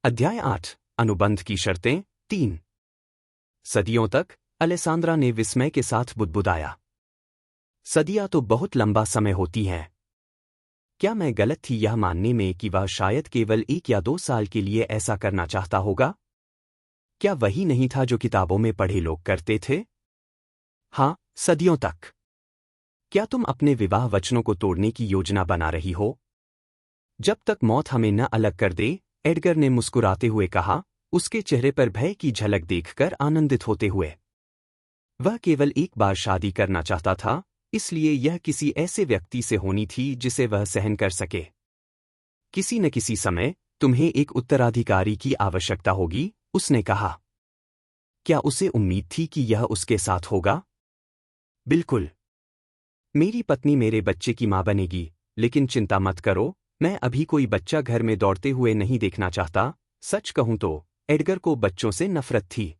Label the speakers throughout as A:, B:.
A: अध्याय 8 अनुबंध की शर्तें 3। सदियों तक अलेसांद्रा ने विस्मय के साथ बुदबुदाया। सदियां तो बहुत लंबा समय होती हैं। क्या मैं गलत थी यह मानने में कि वह शायद केवल 1 या 2 साल के लिए ऐसा करना चाहता होगा? क्या वही नहीं था जो किताबों में पढ़े लोग करते थे? हाँ, सदियों तक। क्या तुम अपने विवाह वचनों को तोड़ने की योजना बना रही हो? जब तक मौत हमें न अलग कर दे, एडगर ने मुस्कुराते हुए कहा, उसके चेहरे पर भय की झलक देखकर आनंदित होते हुए। वह केवल एक बार शादी करना चाहता था, इसलिए यह किसी ऐसे व्यक्ति से होनी थी जिसे वह सहन कर सके। किसी न किसी समय तुम्हें एक उत्तराधिकारी की आवश्यकता होगी, उसने कहा। क्या उसे उम्मीद थी कि यह उसके साथ होगा? बिल्कुल। मेरी पत्नी मेरे बच्चे की मां बनेगी, लेकिन चिंता मत करो, मैं अभी कोई बच्चा घर में दौड़ते हुए नहीं देखना चाहता। सच कहूं तो एडगर को बच्चों से नफरत थी।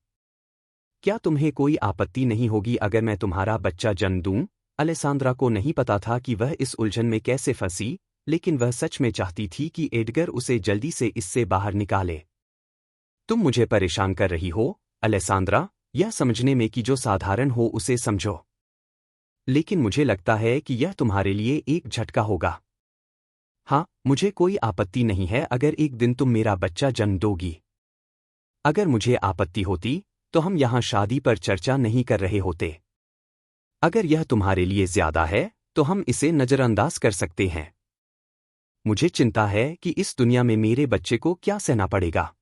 A: क्या तुम्हें कोई आपत्ति नहीं होगी अगर मैं तुम्हारा बच्चा जन्म दूं? अलेसांद्रा को नहीं पता था कि वह इस उलझन में कैसे फंसी, लेकिन वह सच में चाहती थी कि एडगर उसे जल्दी से इससे बाहर निकाले। तुम मुझे परेशान कर रही हो, अलेसांद्रा, यह समझने में कि जो साधारण हो उसे समझो। लेकिन मुझे लगता है कि यह तुम्हारे लिए एक झटका होगा। हाँ, मुझे कोई आपत्ति नहीं है अगर एक दिन तुम मेरा बच्चा जन्म दोगी। अगर मुझे आपत्ति होती, तो हम यहाँ शादी पर चर्चा नहीं कर रहे होते। अगर यह तुम्हारे लिए ज्यादा है, तो हम इसे नजरअंदाज कर सकते हैं। मुझे चिंता है कि इस दुनिया में मेरे बच्चे को क्या सहना पड़ेगा।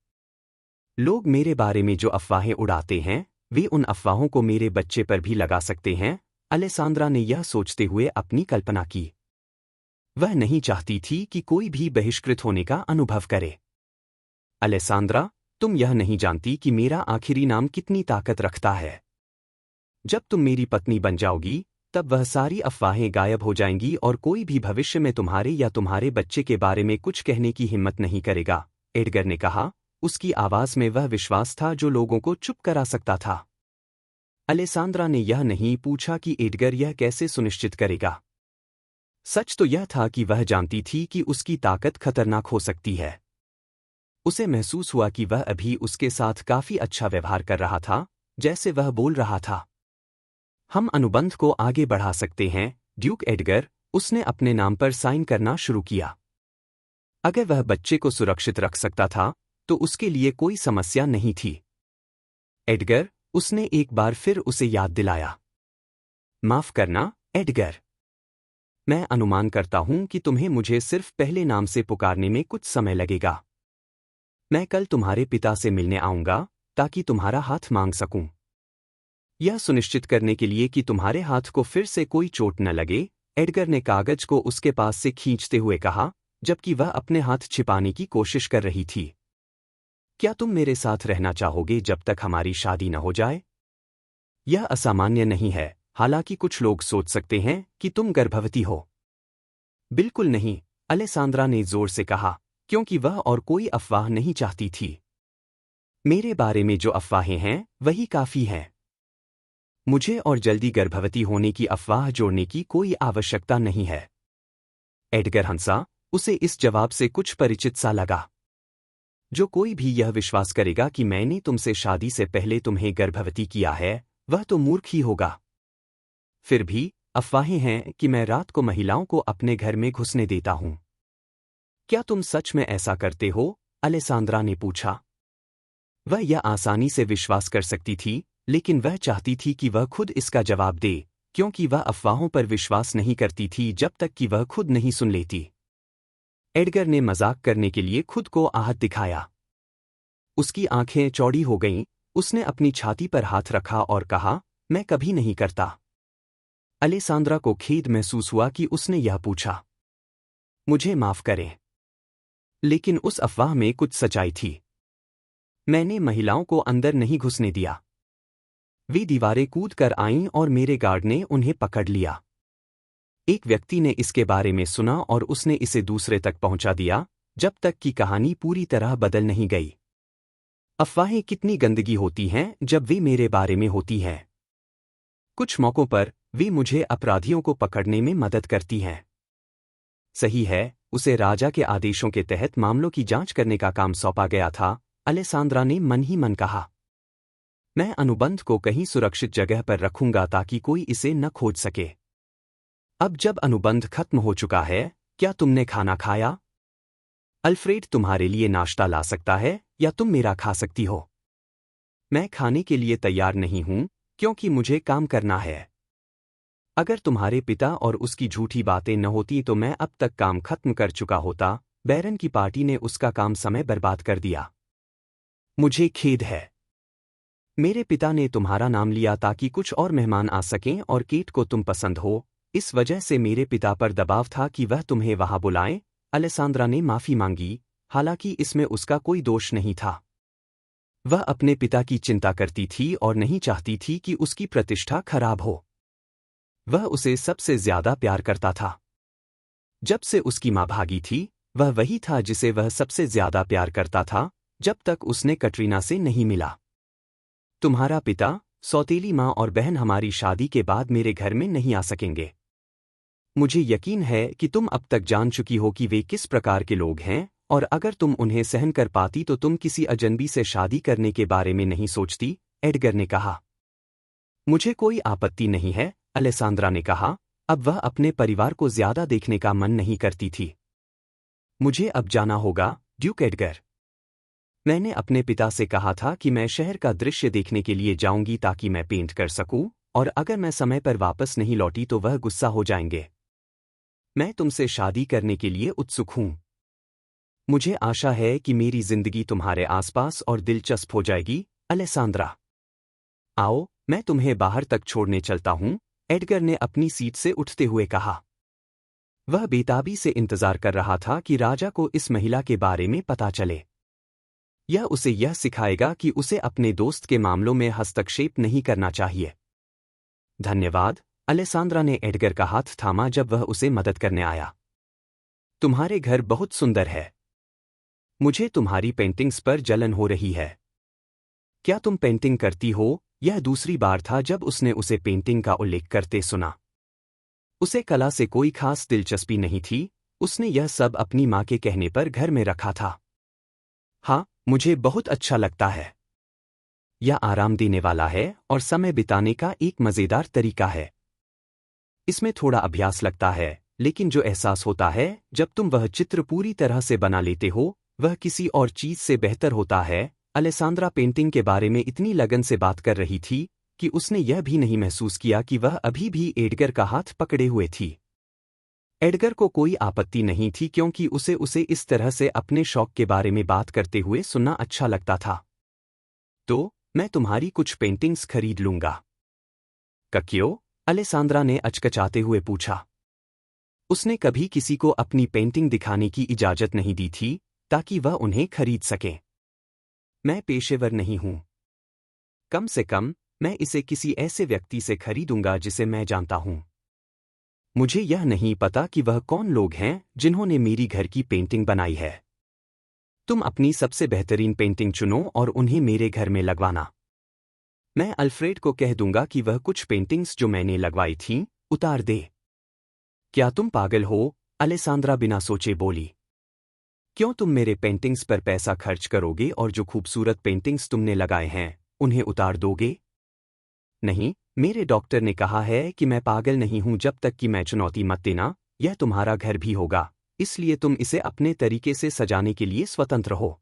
A: लोग मेरे बारे में जो अफवाहें उड़ाते हैं, वे उन अफवाहों को मेरे बच्चे पर भी लगा सकते हैं। अलेसांद्रा ने यह सोचते हुए अपनी कल्पना की। वह नहीं चाहती थी कि कोई भी बहिष्कृत होने का अनुभव करे। अलेसांद्रा, तुम यह नहीं जानती कि मेरा आखिरी नाम कितनी ताकत रखता है। जब तुम मेरी पत्नी बन जाओगी, तब वह सारी अफवाहें गायब हो जाएंगी और कोई भी भविष्य में तुम्हारे या तुम्हारे बच्चे के बारे में कुछ कहने की हिम्मत नहीं करेगा, एडगर ने कहा। उसकी आवाज में वह विश्वास था जो लोगों को चुप करा सकता था। अलेसांद्रा ने यह नहीं पूछा कि एडगर यह कैसे सुनिश्चित करेगा। सच तो यह था कि वह जानती थी कि उसकी ताकत खतरनाक हो सकती है। उसे महसूस हुआ कि वह अभी उसके साथ काफी अच्छा व्यवहार कर रहा था, जैसे वह बोल रहा था। हम अनुबंध को आगे बढ़ा सकते हैं, ड्यूक एडगर, उसने अपने नाम पर साइन करना शुरू किया। अगर वह बच्चे को सुरक्षित रख सकता था, तो उसके लिए कोई समस्या नहीं थी। एडगर, उसने एक बार फिर उसे याद दिलाया। माफ करना, एडगर। मैं अनुमान करता हूं कि तुम्हें मुझे सिर्फ पहले नाम से पुकारने में कुछ समय लगेगा। मैं कल तुम्हारे पिता से मिलने आऊंगा, ताकि तुम्हारा हाथ मांग सकूं। यह सुनिश्चित करने के लिए कि तुम्हारे हाथ को फिर से कोई चोट न लगे, एडगर ने कागज को उसके पास से खींचते हुए कहा, जबकि वह अपने हाथ छिपाने की कोशिश कर रही थी। क्या तुम मेरे साथ रहना चाहोगे जब तक हमारी शादी न हो जाए? यह असामान्य नहीं है, हालांकि कुछ लोग सोच सकते हैं कि तुम गर्भवती हो। बिल्कुल नहीं, अलेसांद्रा ने जोर से कहा, क्योंकि वह और कोई अफवाह नहीं चाहती थी। मेरे बारे में जो अफवाहें हैं, वही काफी हैं। मुझे और जल्दी गर्भवती होने की अफवाह जोड़ने की कोई आवश्यकता नहीं है। एडगर हंसा, उसे इस जवाब से कुछ परिचित सा लगा। जो कोई भी यह विश्वास करेगा कि मैंने तुमसे शादी से पहले तुम्हें गर्भवती किया है, वह तो मूर्ख ही होगा। फिर भी, अफवाहें हैं कि मैं रात को महिलाओं को अपने घर में घुसने देता हूं। क्या तुम सच में ऐसा करते हो? अलेसांद्रा ने पूछा। वह यह आसानी से विश्वास कर सकती थी, लेकिन वह चाहती थी कि वह खुद इसका जवाब दे, क्योंकि वह अफवाहों पर विश्वास नहीं करती थी जब तक कि वह खुद नहीं सुन लेती। एडगर ने मजाक करने के लिए खुद को आहत दिखाया। उसकी आंखें चौड़ी हो गईं, उसने अपनी छाती पर हाथ रखा और कहा, मैं कभी नहीं करता। अलेसांद्रा को खेद महसूस हुआ कि उसने यह पूछा। मुझे माफ करें। लेकिन उस अफवाह में कुछ सच्चाई थी। मैंने महिलाओं को अंदर नहीं घुसने दिया। वे दीवारें कूद कर आईं और मेरे गार्ड ने उन्हें पकड़ लिया। एक व्यक्ति ने इसके बारे में सुना और उसने इसे दूसरे तक पहुंचा दिया, जब तक कि कहानी पूरी तरह बदल नहीं गई। अफवाहें कितनी गंदगी होती हैं जब वे मेरे बारे में होती हैं। कुछ मौकों पर वे मुझे अपराधियों को पकड़ने में मदद करती हैं। सही है, उसे राजा के आदेशों के तहत मामलों की जांच करने का काम सौंपा गया था, अलेसांद्रा ने मन ही मन कहा। मैं अनुबंध को कहीं सुरक्षित जगह पर रखूंगा ताकि कोई इसे न खोज सके। अब जब अनुबंध खत्म हो चुका है, क्या तुमने खाना खाया? अल्फ्रेड तुम्हारे लिए नाश्ता ला सकता है या तुम मेरा खा सकती हो? मैं खाने के लिए तैयार नहीं हूं, क्योंकि मुझे काम करना है। अगर तुम्हारे पिता और उसकी झूठी बातें न होती तो मैं अब तक काम खत्म कर चुका होता। बैरन की पार्टी ने उसका काम समय बर्बाद कर दिया। मुझे खेद है। मेरे पिता ने तुम्हारा नाम लिया ताकि कुछ और मेहमान आ सकें और केट को तुम पसंद हो, इस वजह से मेरे पिता पर दबाव था कि वह तुम्हें वहां बुलाएं। अलेसांद्रा ने माफी मांगी, हालांकि इसमें उसका कोई दोष नहीं था। वह अपने पिता की चिंता करती थी और नहीं चाहती थी कि उसकी प्रतिष्ठा खराब हो। वह उसे सबसे ज्यादा प्यार करता था। जब से उसकी मां भागी थी, वह वही था जिसे वह सबसे ज्यादा प्यार करता था, जब तक उसने कटरीना से नहीं मिला। तुम्हारा पिता, सौतेली मां और बहन हमारी शादी के बाद मेरे घर में नहीं आ सकेंगे। मुझे यकीन है कि तुम अब तक जान चुकी हो कि वे किस प्रकार के लोग हैं, और अगर तुम उन्हें सहन कर पाती तो तुम किसी अजनबी से शादी करने के बारे में नहीं सोचती, एडगर ने कहा। मुझे कोई आपत्ति नहीं है, अलेसांद्रा ने कहा। अब वह अपने परिवार को ज्यादा देखने का मन नहीं करती थी। मुझे अब जाना होगा, ड्यूक एडगर। मैंने अपने पिता से कहा था कि मैं शहर का दृश्य देखने के लिए जाऊंगी ताकि मैं पेंट कर सकूं, और अगर मैं समय पर वापस नहीं लौटी तो वह गुस्सा हो जाएंगे। मैं तुमसे शादी करने के लिए उत्सुक हूं। मुझे आशा है कि मेरी जिंदगी तुम्हारे आसपास और दिलचस्प हो जाएगी, अलेसांद्रा। आओ, मैं तुम्हें बाहर तक छोड़ने चलता हूं, एडगर ने अपनी सीट से उठते हुए कहा। वह बेताबी से इंतजार कर रहा था कि राजा को इस महिला के बारे में पता चले। यह उसे यह सिखाएगा कि उसे अपने दोस्त के मामलों में हस्तक्षेप नहीं करना चाहिए। धन्यवाद, अलेसांद्रा ने एडगर का हाथ थामा जब वह उसे मदद करने आया। तुम्हारे घर बहुत सुंदर है। मुझे तुम्हारी पेंटिंग्स पर जलन हो रही है। क्या तुम पेंटिंग करती हो? यह दूसरी बार था जब उसने उसे पेंटिंग का उल्लेख करते सुना। उसे कला से कोई खास दिलचस्पी नहीं थी, उसने यह सब अपनी मां के कहने पर घर में रखा था। हाँ, मुझे बहुत अच्छा लगता है। यह आराम देने वाला है और समय बिताने का एक मजेदार तरीका है। इसमें थोड़ा अभ्यास लगता है, लेकिन जो एहसास होता है जब तुम वह चित्र पूरी तरह से बना लेते हो, वह किसी और चीज से बेहतर होता है। अलेसांद्रा पेंटिंग के बारे में इतनी लगन से बात कर रही थी कि उसने यह भी नहीं महसूस किया कि वह अभी भी एडगर का हाथ पकड़े हुए थी। एडगर को कोई आपत्ति नहीं थी क्योंकि उसे इस तरह से अपने शौक के बारे में बात करते हुए सुनना अच्छा लगता था। तो मैं तुम्हारी कुछ पेंटिंग्स खरीद लूंगा। क्यों? अलेसांद्रा ने अचकचाते हुए पूछा। उसने कभी किसी को अपनी पेंटिंग दिखाने की इजाजत नहीं दी थी ताकि वह उन्हें खरीद सके। मैं पेशेवर नहीं हूं। कम से कम मैं इसे किसी ऐसे व्यक्ति से खरीदूंगा जिसे मैं जानता हूं। मुझे यह नहीं पता कि वह कौन लोग हैं जिन्होंने मेरी घर की पेंटिंग बनाई है। तुम अपनी सबसे बेहतरीन पेंटिंग चुनो और उन्हें मेरे घर में लगवाना। मैं अल्फ्रेड को कह दूंगा कि वह कुछ पेंटिंग्स जो मैंने लगवाई थीं, उतार दे। क्या तुम पागल हो? अलेसांद्रा बिना सोचे बोली। क्यों तुम मेरे पेंटिंग्स पर पैसा खर्च करोगे और जो खूबसूरत पेंटिंग्स तुमने लगाए हैं, उन्हें उतार दोगे? नहीं, मेरे डॉक्टर ने कहा है कि मैं पागल नहीं हूं जब तक कि मैं चुनौती मत देना। यह तुम्हारा घर भी होगा, इसलिए तुम इसे अपने तरीके से सजाने के लिए स्वतंत्र हो।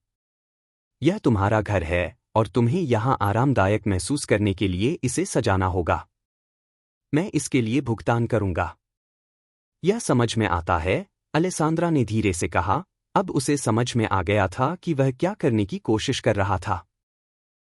A: यह तुम्हारा घर है और तुम्हें यहां आरामदायक महसूस करने के लिए इसे सजाना होगा। मैं इसके लिए भुगतान करूंगा। यह समझ में आता है, अलेसांद्रा ने धीरे से कहा। अब उसे समझ में आ गया था कि वह क्या करने की कोशिश कर रहा था।